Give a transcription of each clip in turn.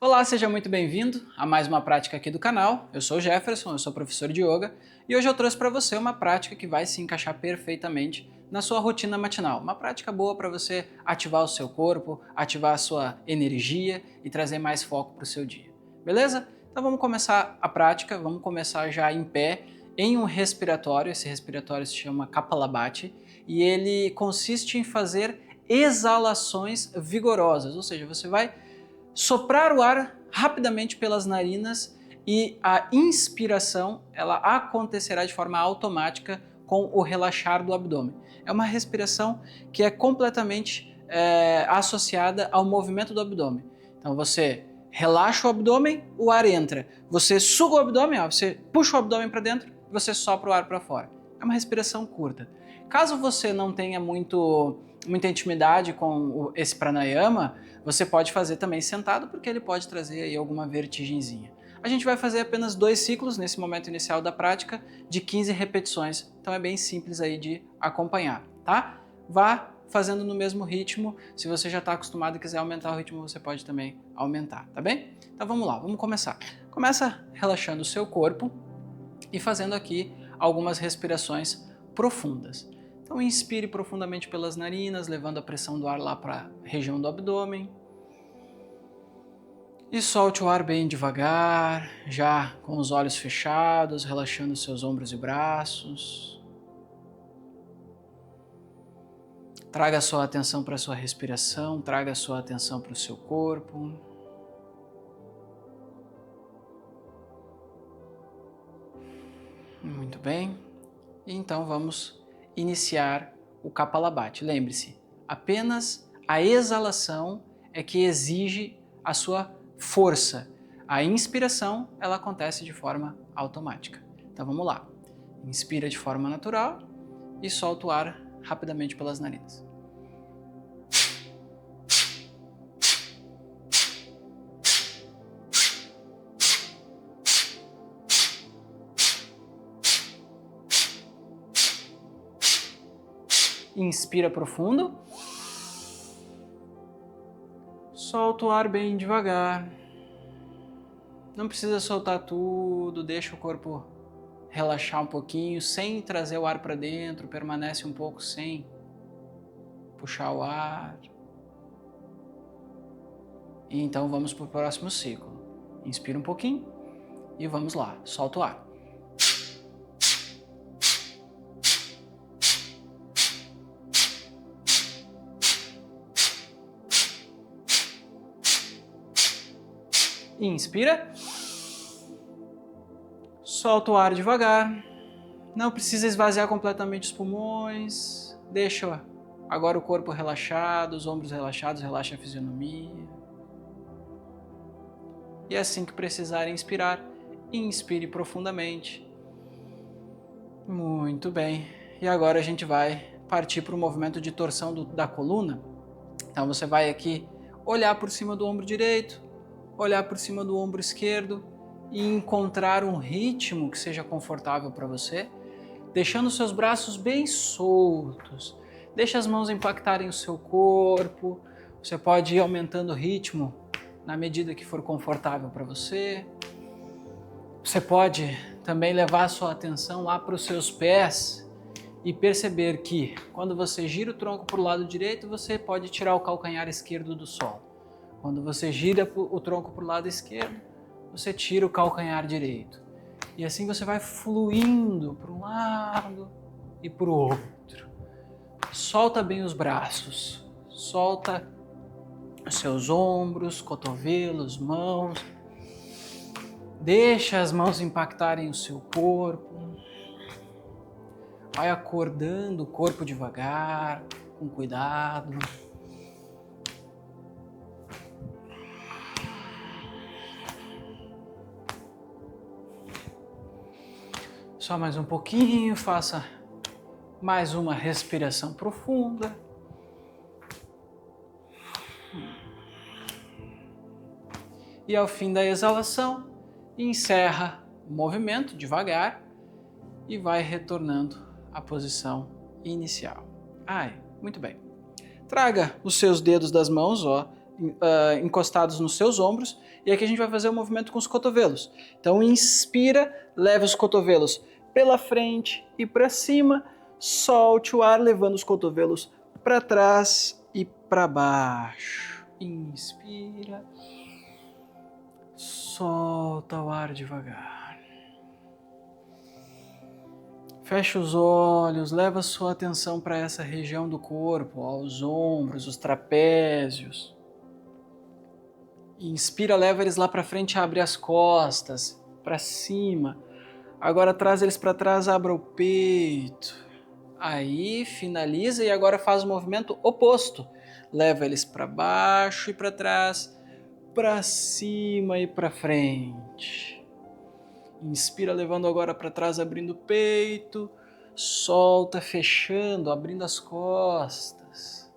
Olá, seja muito bem-vindo a mais uma prática aqui do canal. Eu sou o Jefferson, eu sou professor de yoga e hoje eu trouxe para você uma prática que vai se encaixar perfeitamente na sua rotina matinal. Uma prática boa para você ativar o seu corpo, ativar a sua energia e trazer mais foco para o seu dia. Beleza? Então vamos começar a prática, vamos começar já em pé em um respiratório. Esse respiratório se chama Kapalabhati e ele consiste em fazer exalações vigorosas, ou seja, você vai soprar o ar rapidamente pelas narinas e a inspiração ela acontecerá de forma automática com o relaxar do abdômen. É uma respiração que é completamente associada ao movimento do abdômen. Então você relaxa o abdômen, o ar entra. Você suga o abdômen, você puxa o abdômen para dentro, você sopra o ar para fora. É uma respiração curta. Caso você não tenha muita intimidade com esse pranayama, você pode fazer também sentado, porque ele pode trazer aí alguma vertigenzinha. A gente vai fazer apenas 2 ciclos nesse momento inicial da prática, de 15 repetições, então é bem simples aí de acompanhar, tá? Vá fazendo no mesmo ritmo, se você já está acostumado e quiser aumentar o ritmo, você pode também aumentar, tá bem? Então vamos lá, vamos começar. Começa relaxando o seu corpo e fazendo aqui algumas respirações profundas. Então inspire profundamente pelas narinas, levando a pressão do ar lá para a região do abdômen. E solte o ar bem devagar, já com os olhos fechados, relaxando seus ombros e braços. Traga a sua atenção para a sua respiração, traga a sua atenção para o seu corpo. Muito bem. E então vamos iniciar o Kapalabhati. Lembre-se, apenas a exalação é que exige a sua força. A inspiração, ela acontece de forma automática. Então vamos lá. Inspira de forma natural e solta o ar rapidamente pelas narinas. Inspira profundo. Solta o ar bem devagar. Não precisa soltar tudo, deixa o corpo relaxar um pouquinho, sem trazer o ar para dentro, permanece um pouco sem puxar o ar. E então vamos para o próximo ciclo. Inspira um pouquinho e vamos lá, solta o ar. Inspira. Solta o ar devagar. Não precisa esvaziar completamente os pulmões. Deixa agora o corpo relaxado, os ombros relaxados, relaxa a fisionomia. E assim que precisar inspirar, inspire profundamente. Muito bem. E agora a gente vai partir para o movimento de torção da coluna. Então você vai aqui olhar por cima do ombro direito, olhar por cima do ombro esquerdo e encontrar um ritmo que seja confortável para você, deixando seus braços bem soltos. Deixa as mãos impactarem o seu corpo. Você pode ir aumentando o ritmo na medida que for confortável para você. Você pode também levar a sua atenção lá para os seus pés e perceber que quando você gira o tronco para o lado direito, você pode tirar o calcanhar esquerdo do solo. Quando você gira o tronco para o lado esquerdo, você tira o calcanhar direito. E assim você vai fluindo para um lado e para o outro. Solta bem os braços, solta os seus ombros, cotovelos, mãos. Deixa as mãos impactarem o seu corpo. Vai acordando o corpo devagar, com cuidado. Só mais um pouquinho, faça mais uma respiração profunda. E ao fim da exalação, encerra o movimento devagar e vai retornando à posição inicial. Muito bem. Traga os seus dedos das mãos, encostados nos seus ombros, e aqui a gente vai fazer o movimento com os cotovelos. Então inspira, leva os cotovelos pela frente e para cima, solte o ar levando os cotovelos para trás e para baixo. Inspira, solta o ar devagar. Fecha os olhos, leva sua atenção para essa região do corpo, aos ombros, os trapézios. Inspira, leva eles lá para frente, abre as costas, para cima. Agora traz eles para trás, abra o peito. Aí finaliza e agora faz o movimento oposto. Leva eles para baixo e para trás, para cima e para frente. Inspira, levando agora para trás, abrindo o peito. Solta, fechando, abrindo as costas.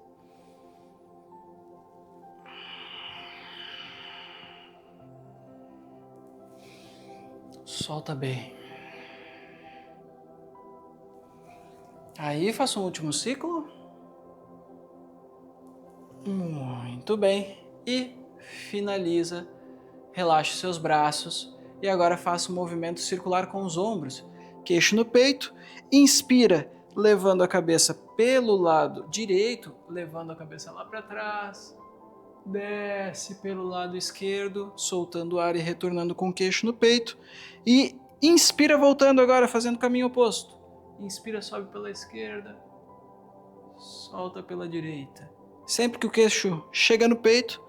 Solta bem. Aí, faça um último ciclo. Muito bem. E finaliza. Relaxe seus braços. E agora faça um movimento circular com os ombros. Queixo no peito. Inspira, levando a cabeça pelo lado direito, levando a cabeça lá para trás. Desce pelo lado esquerdo, soltando o ar e retornando com o queixo no peito. E inspira, voltando agora, fazendo o caminho oposto. Inspira, sobe pela esquerda. Solta pela direita. Sempre que o queixo chega no peito,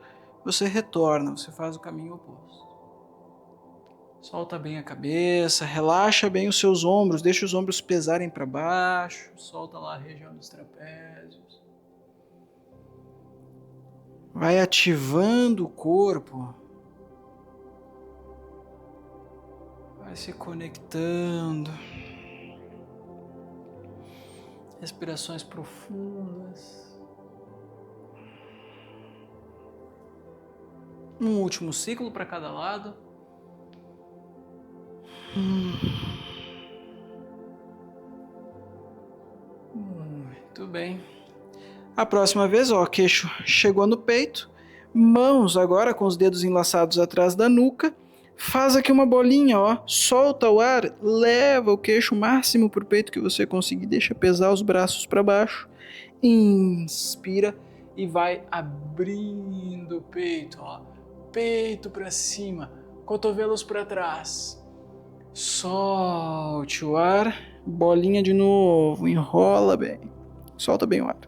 você retorna, você faz o caminho oposto. Solta bem a cabeça, relaxa bem os seus ombros, deixa os ombros pesarem para baixo, solta lá a região dos trapézios. Vai ativando o corpo. Vai se conectando. Respirações profundas. Um último ciclo para cada lado. Muito bem. A próxima vez, queixo chegou no peito, mãos agora com os dedos enlaçados atrás da nuca, faz aqui uma bolinha, solta o ar, leva o queixo o máximo para o peito que você conseguir, deixa pesar os braços para baixo, inspira e vai abrindo o peito, peito para cima, cotovelos para trás. Solte o ar, bolinha de novo, enrola bem, solta bem o ar.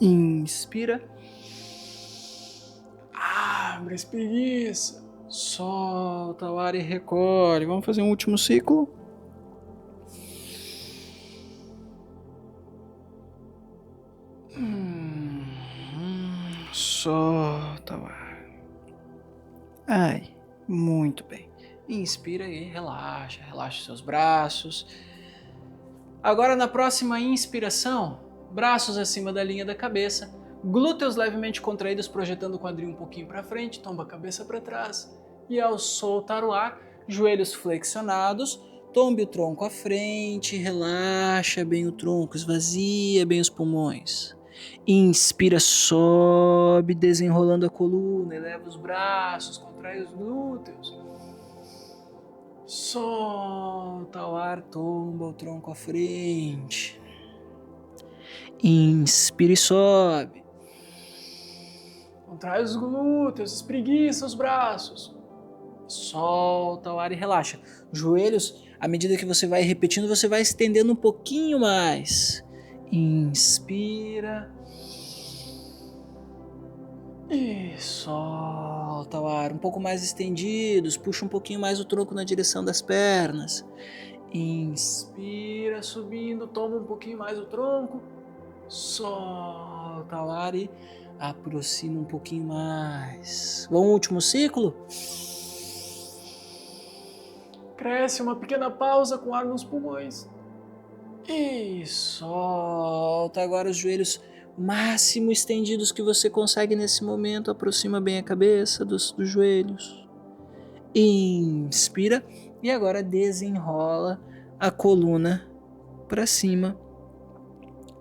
Inspira, abre a espreguiça, solta o ar e recolhe. Vamos fazer um último ciclo. Solta o ar. Ai, muito bem. Inspira e relaxa, relaxa seus braços. Agora na próxima inspiração, braços acima da linha da cabeça, glúteos levemente contraídos, projetando o quadril um pouquinho para frente, tomba a cabeça para trás. E ao soltar o ar, joelhos flexionados, tombe o tronco à frente, relaxa bem o tronco, esvazia bem os pulmões. Inspira, sobe, desenrolando a coluna, eleva os braços, contrai os glúteos. Solta o ar, tomba o tronco à frente. Inspira e sobe. Contrai os glúteos, espreguiça os braços. Solta o ar e relaxa. Joelhos, à medida que você vai repetindo, você vai estendendo um pouquinho mais. Inspira. E solta o ar, um pouco mais estendidos, puxa um pouquinho mais o tronco na direção das pernas. Inspira, subindo, toma um pouquinho mais o tronco. Solta o ar e aproxima um pouquinho mais. Vamos ao último ciclo? Cresce, uma pequena pausa com ar nos pulmões. E solta agora os joelhos máximo estendidos que você consegue nesse momento. Aproxima bem a cabeça dos joelhos. Inspira e agora desenrola a coluna para cima.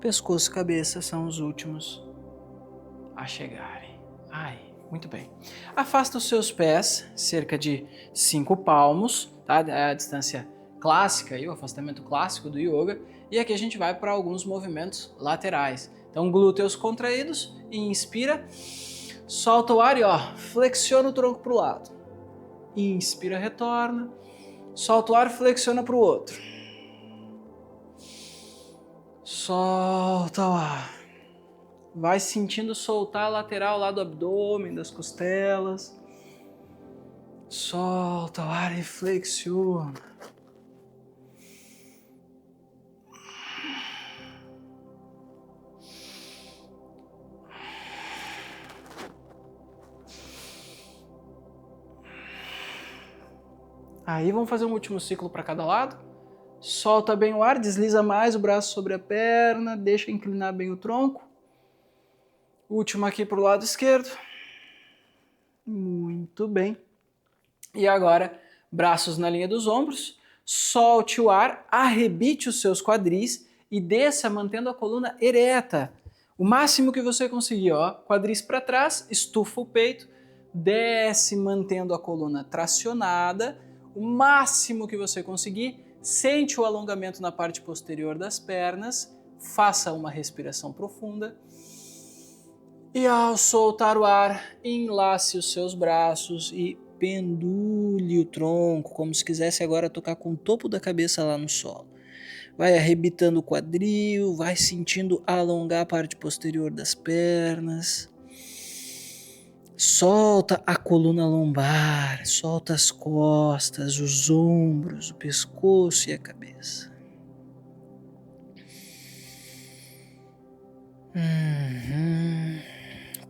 Pescoço e cabeça são os últimos a chegarem. Ai, Muito bem. Afasta os seus pés, cerca de 5 palmos, tá? É a distância clássica, o afastamento clássico do yoga. E aqui a gente vai para alguns movimentos laterais. Então, glúteos contraídos, inspira, solta o ar e flexiona o tronco para o lado. Inspira, retorna, solta o ar, flexiona para o outro. Solta o ar. Vai sentindo soltar a lateral lá do abdômen, das costelas. Solta o ar e flexiona. Aí vamos fazer um último ciclo para cada lado. Solta bem o ar, desliza mais o braço sobre a perna, deixa inclinar bem o tronco. Último aqui para o lado esquerdo. Muito bem. E agora, braços na linha dos ombros. Solte o ar, arrebite os seus quadris e desça mantendo a coluna ereta. O máximo que você conseguir, quadris para trás, estufa o peito, desce mantendo a coluna tracionada. O máximo que você conseguir, sente o alongamento na parte posterior das pernas, faça uma respiração profunda. E ao soltar o ar, enlace os seus braços e pendule o tronco, como se quisesse agora tocar com o topo da cabeça lá no solo. Vai arrebitando o quadril, vai sentindo alongar a parte posterior das pernas. Solta a coluna lombar, solta as costas, os ombros, o pescoço e a cabeça.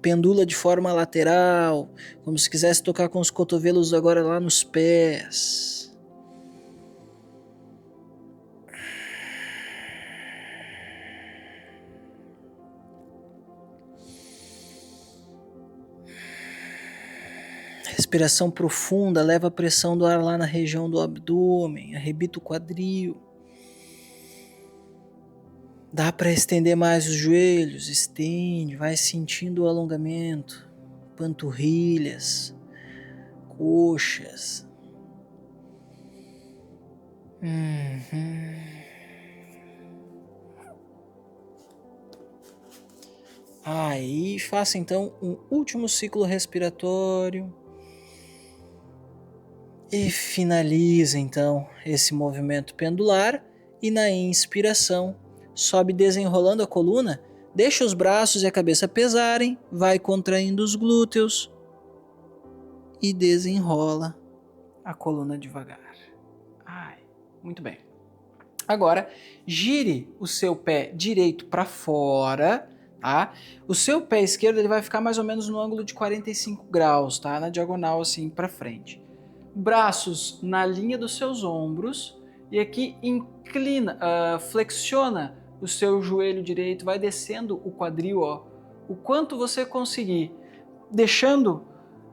Pendula de forma lateral, como se quisesse tocar com os cotovelos agora lá nos pés. Respiração profunda, leva a pressão do ar lá na região do abdômen, arrebita o quadril. Dá para estender mais os joelhos, estende, vai sentindo o alongamento, panturrilhas, coxas. Aí faça então um último ciclo respiratório. E finaliza então esse movimento pendular e na inspiração sobe desenrolando a coluna, deixa os braços e a cabeça pesarem, vai contraindo os glúteos e desenrola a coluna devagar. Muito bem. Agora, gire o seu pé direito para fora, tá? O seu pé esquerdo ele vai ficar mais ou menos no ângulo de 45 graus, tá? Na diagonal assim para frente. Braços na linha dos seus ombros e aqui inclina, flexiona o seu joelho direito, vai descendo o quadril, o quanto você conseguir, deixando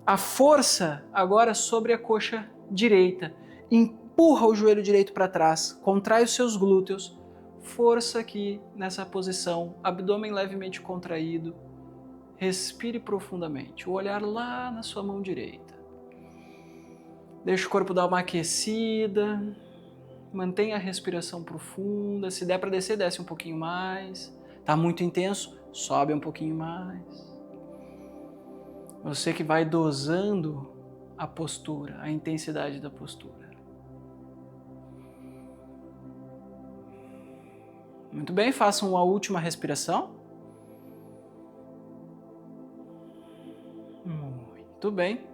a força agora sobre a coxa direita. Empurra o joelho direito para trás, contrai os seus glúteos, força aqui nessa posição, abdômen levemente contraído, respire profundamente, o olhar lá na sua mão direita. Deixa o corpo dar uma aquecida, mantenha a respiração profunda, se der para descer, desce um pouquinho mais. Tá muito intenso? Sobe um pouquinho mais. Você que vai dosando a postura, a intensidade da postura. Muito bem, faça uma última respiração. Muito bem.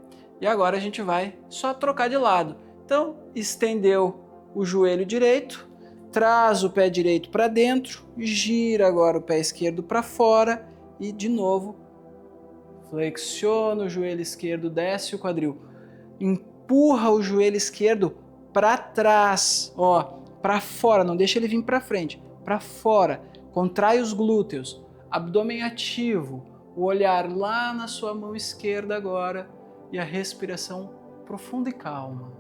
E agora a gente vai só trocar de lado. Então, estendeu o joelho direito, traz o pé direito para dentro, gira agora o pé esquerdo para fora e de novo flexiona o joelho esquerdo, desce o quadril. Empurra o joelho esquerdo para trás, para fora, não deixa ele vir para frente, para fora. Contrai os glúteos, abdômen ativo, o olhar lá na sua mão esquerda agora e a respiração profunda e calma.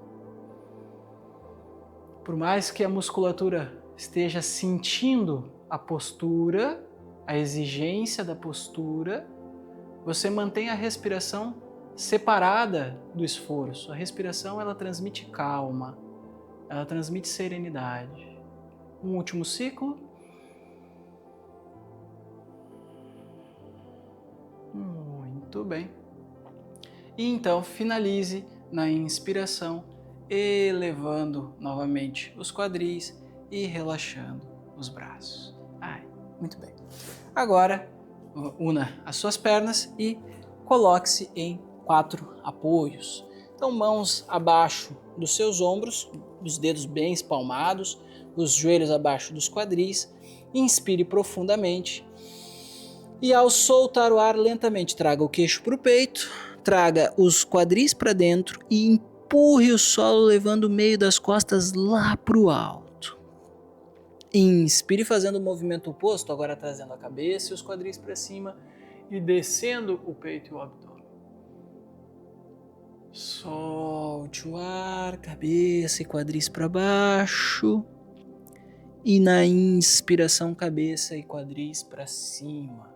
Por mais que a musculatura esteja sentindo a postura, a exigência da postura, você mantém a respiração separada do esforço. A respiração, ela transmite calma, ela transmite serenidade. Um último ciclo. Muito bem. E então finalize na inspiração, elevando novamente os quadris e relaxando os braços. Muito bem. Agora, una as suas pernas e coloque-se em 4 apoios. Então, mãos abaixo dos seus ombros, os dedos bem espalmados, os joelhos abaixo dos quadris. Inspire profundamente. E ao soltar o ar lentamente, traga o queixo para o peito, traga os quadris para dentro e empurre o solo levando o meio das costas lá para o alto. Inspire fazendo o movimento oposto, agora trazendo a cabeça e os quadris para cima e descendo o peito e o abdômen. Solte o ar, cabeça e quadris para baixo. E na inspiração, cabeça e quadris para cima.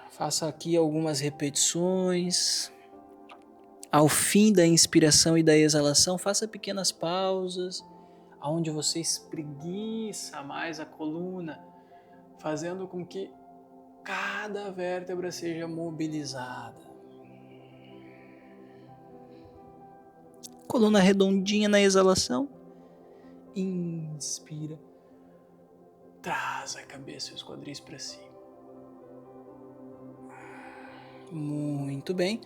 Faça aqui algumas repetições. Ao fim da inspiração e da exalação, faça pequenas pausas, onde você espreguiça mais a coluna, fazendo com que cada vértebra seja mobilizada. Coluna redondinha na exalação. Inspira. Traz a cabeça e os quadris para cima. Muito bem.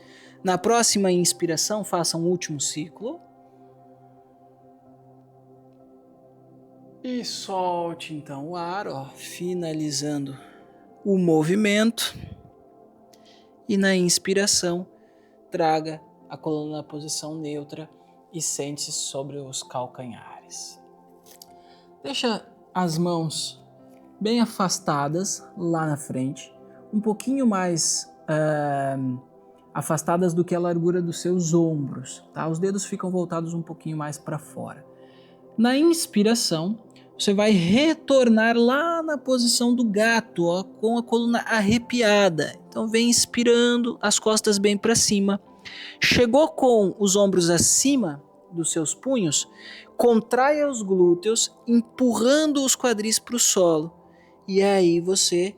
Na próxima inspiração, faça um último ciclo. E solte então o ar, finalizando o movimento. E na inspiração, traga a coluna na posição neutra e sente-se sobre os calcanhares. Deixa as mãos bem afastadas lá na frente, um pouquinho mais afastadas do que a largura dos seus ombros, tá? Os dedos ficam voltados um pouquinho mais para fora. Na inspiração, você vai retornar lá na posição do gato, com a coluna arrepiada. Então vem inspirando, as costas bem para cima. Chegou com os ombros acima dos seus punhos, contraia os glúteos, empurrando os quadris para o solo. E aí você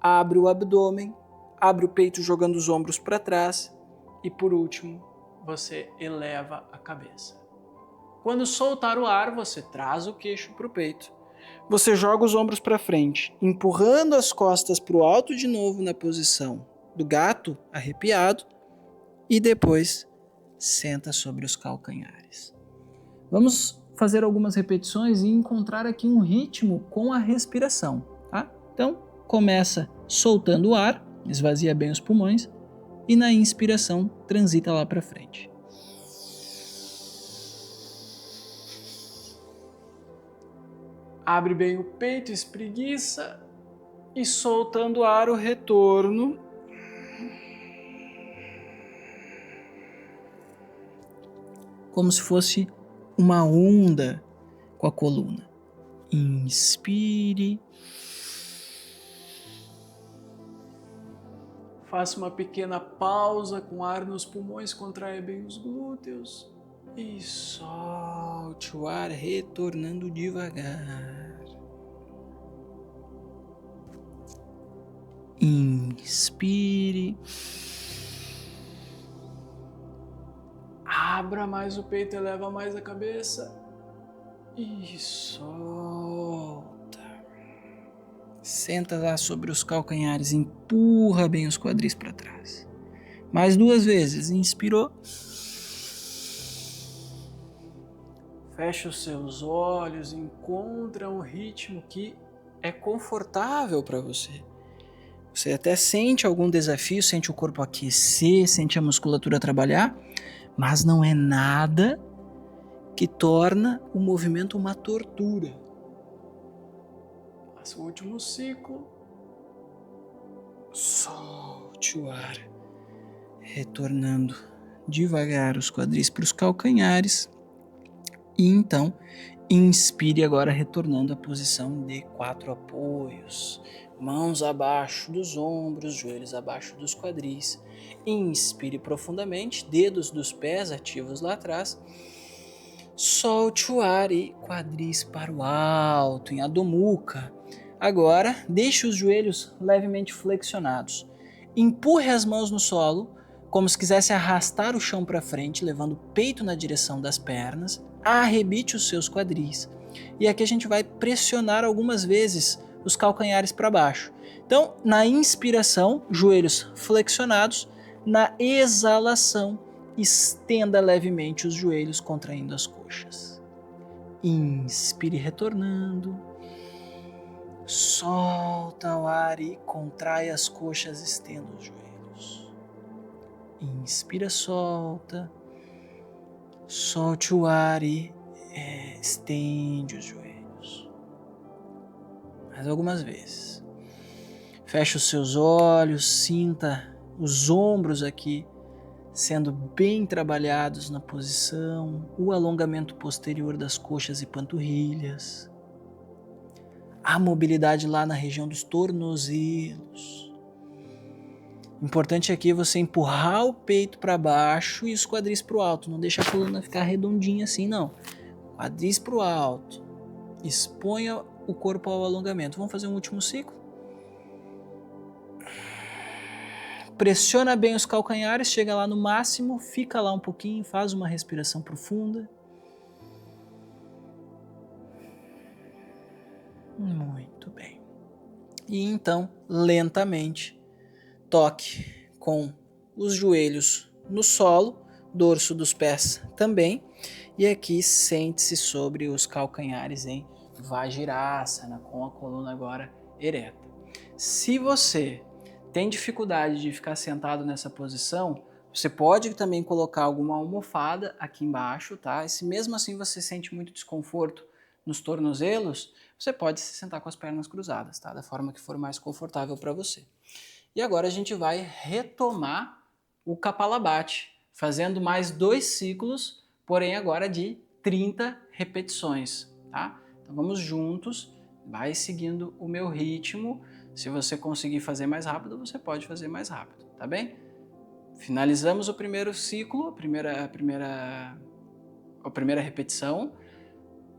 abre o abdômen, abre o peito jogando os ombros para trás e, por último, você eleva a cabeça. Quando soltar o ar, você traz o queixo para o peito. Você joga os ombros para frente, empurrando as costas para o alto de novo na posição do gato arrepiado e depois senta sobre os calcanhares. Vamos fazer algumas repetições e encontrar aqui um ritmo com a respiração, tá? Então, começa soltando o ar, esvazia bem os pulmões e na inspiração transita lá para frente. Abre bem o peito, espreguiça e soltando o ar, o retorno. Como se fosse uma onda com a coluna. Inspire. Faça uma pequena pausa com ar nos pulmões, contraia bem os glúteos e solte o ar retornando devagar. Inspire. Abra mais o peito, eleva mais a cabeça e solta. Senta lá sobre os calcanhares, empurra bem os quadris para trás. Mais 2 vezes, inspirou. Fecha os seus olhos, encontra um ritmo que é confortável para você. Você até sente algum desafio, sente o corpo aquecer, sente a musculatura trabalhar, mas não é nada que torna o movimento uma tortura. Faça o último ciclo. Solte o ar, retornando devagar os quadris para os calcanhares. E então, inspire agora retornando à posição de 4 apoios. Mãos abaixo dos ombros, joelhos abaixo dos quadris. Inspire profundamente, dedos dos pés ativos lá atrás. Solte o ar e quadris para o alto, em Adho Mukha. Agora, deixe os joelhos levemente flexionados. Empurre as mãos no solo, como se quisesse arrastar o chão para frente, levando o peito na direção das pernas. Arrebite os seus quadris. E aqui a gente vai pressionar algumas vezes os calcanhares para baixo. Então, na inspiração, joelhos flexionados. Na exalação, estenda levemente os joelhos, contraindo as coxas. Inspire, retornando. Solta o ar e contrai as coxas, estenda os joelhos. Inspira, solta. Solte o ar e estende os joelhos. Mais algumas vezes. Feche os seus olhos, sinta os ombros aqui sendo bem trabalhados na posição, o alongamento posterior das coxas e panturrilhas, a mobilidade lá na região dos tornozelos. Importante aqui é você empurrar o peito para baixo e os quadris para o alto, não deixa a coluna ficar redondinha assim não. Quadris para o alto, exponha o corpo ao alongamento. Vamos fazer um último ciclo? Pressiona bem os calcanhares, chega lá no máximo, fica lá um pouquinho, faz uma respiração profunda. Muito bem. E então, lentamente, toque com os joelhos no solo, dorso dos pés também, e aqui sente-se sobre os calcanhares em Vajrasana, com a coluna agora ereta. Se você tem dificuldade de ficar sentado nessa posição, você pode também colocar alguma almofada aqui embaixo, tá? E se mesmo assim você sente muito desconforto nos tornozelos, você pode se sentar com as pernas cruzadas, tá? Da forma que for mais confortável para você. E agora a gente vai retomar o Kapalabhati, fazendo mais 2 ciclos, porém agora de 30 repetições, tá? Então vamos juntos, vai seguindo o meu ritmo. Se você conseguir fazer mais rápido, você pode fazer mais rápido, tá bem? Finalizamos o primeiro ciclo, a primeira repetição.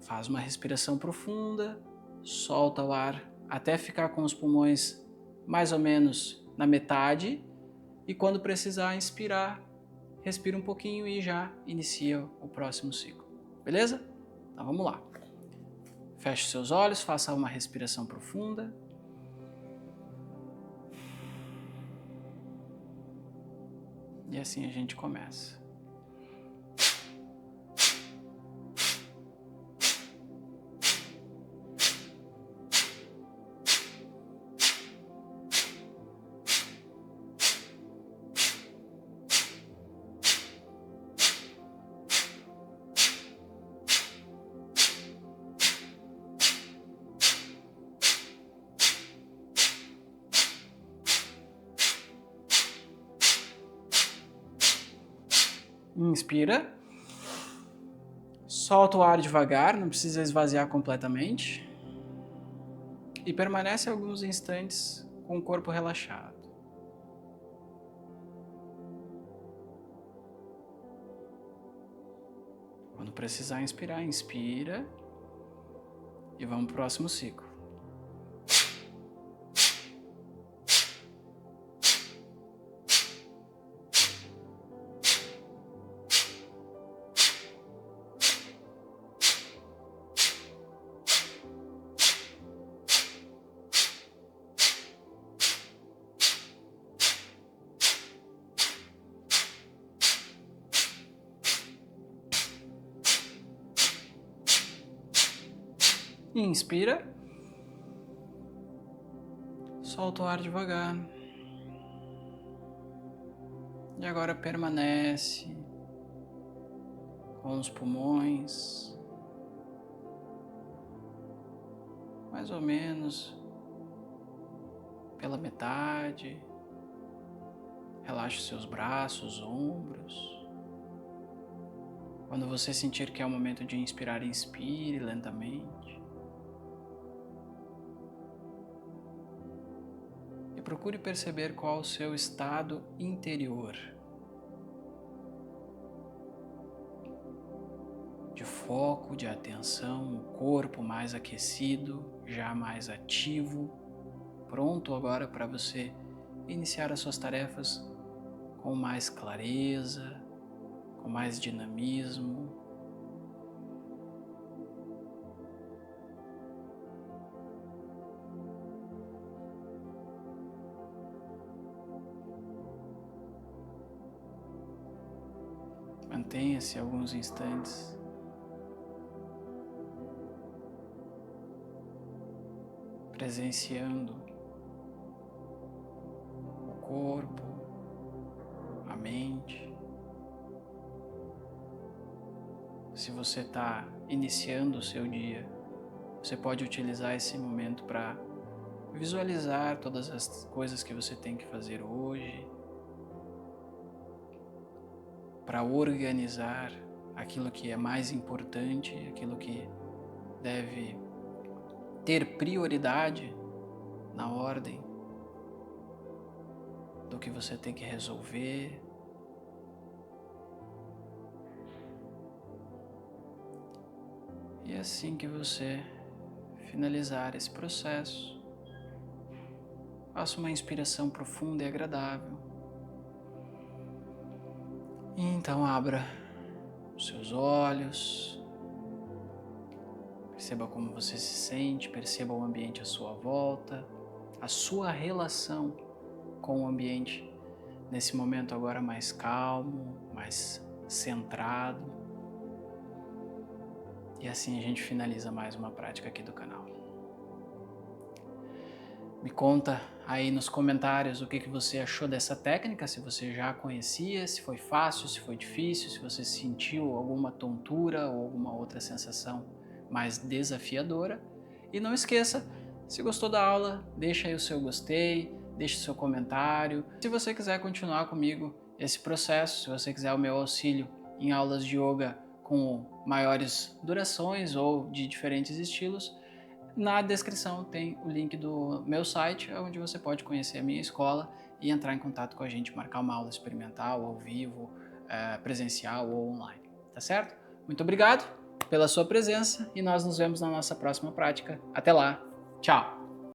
Faz uma respiração profunda, solta o ar até ficar com os pulmões mais ou menos na metade. E quando precisar inspirar, respira um pouquinho e já inicia o próximo ciclo. Beleza? Então vamos lá. Feche os seus olhos, faça uma respiração profunda. E assim a gente começa. Inspira. Solta o ar devagar, não precisa esvaziar completamente. E permanece alguns instantes com o corpo relaxado. Quando precisar inspirar, inspira. E vamos para o próximo ciclo. Inspira. Solta o ar devagar. E agora permanece com os pulmões mais ou menos pela metade. Relaxe os seus braços, ombros. Quando você sentir que é o momento de inspirar, inspire lentamente. procure perceber qual o seu estado interior. De foco, de atenção, o corpo mais aquecido, já mais ativo, pronto agora para você iniciar as suas tarefas com mais clareza, com mais dinamismo. Mantenha-se alguns instantes presenciando o corpo, a mente. Se você está iniciando o seu dia, você pode utilizar esse momento para visualizar todas as coisas que você tem que fazer hoje, para organizar aquilo que é mais importante, aquilo que deve ter prioridade na ordem do que você tem que resolver. E assim que você finalizar esse processo, faça uma inspiração profunda e agradável. E então abra os seus olhos. Perceba como você se sente, perceba o ambiente à sua volta, a sua relação com o ambiente nesse momento agora mais calmo, mais centrado. E assim a gente finaliza mais uma prática aqui do canal. Me conta aí nos comentários o que você achou dessa técnica, se você já conhecia, se foi fácil, se foi difícil, se você sentiu alguma tontura ou alguma outra sensação mais desafiadora. E não esqueça, se gostou da aula, deixa aí o seu gostei, deixa o seu comentário. Se você quiser continuar comigo esse processo, se você quiser o meu auxílio em aulas de yoga com maiores durações ou de diferentes estilos, na descrição tem o link do meu site, onde você pode conhecer a minha escola e entrar em contato com a gente, marcar uma aula experimental, ao vivo, presencial ou online, tá certo? Muito obrigado pela sua presença e nós nos vemos na nossa próxima prática. Até lá, tchau!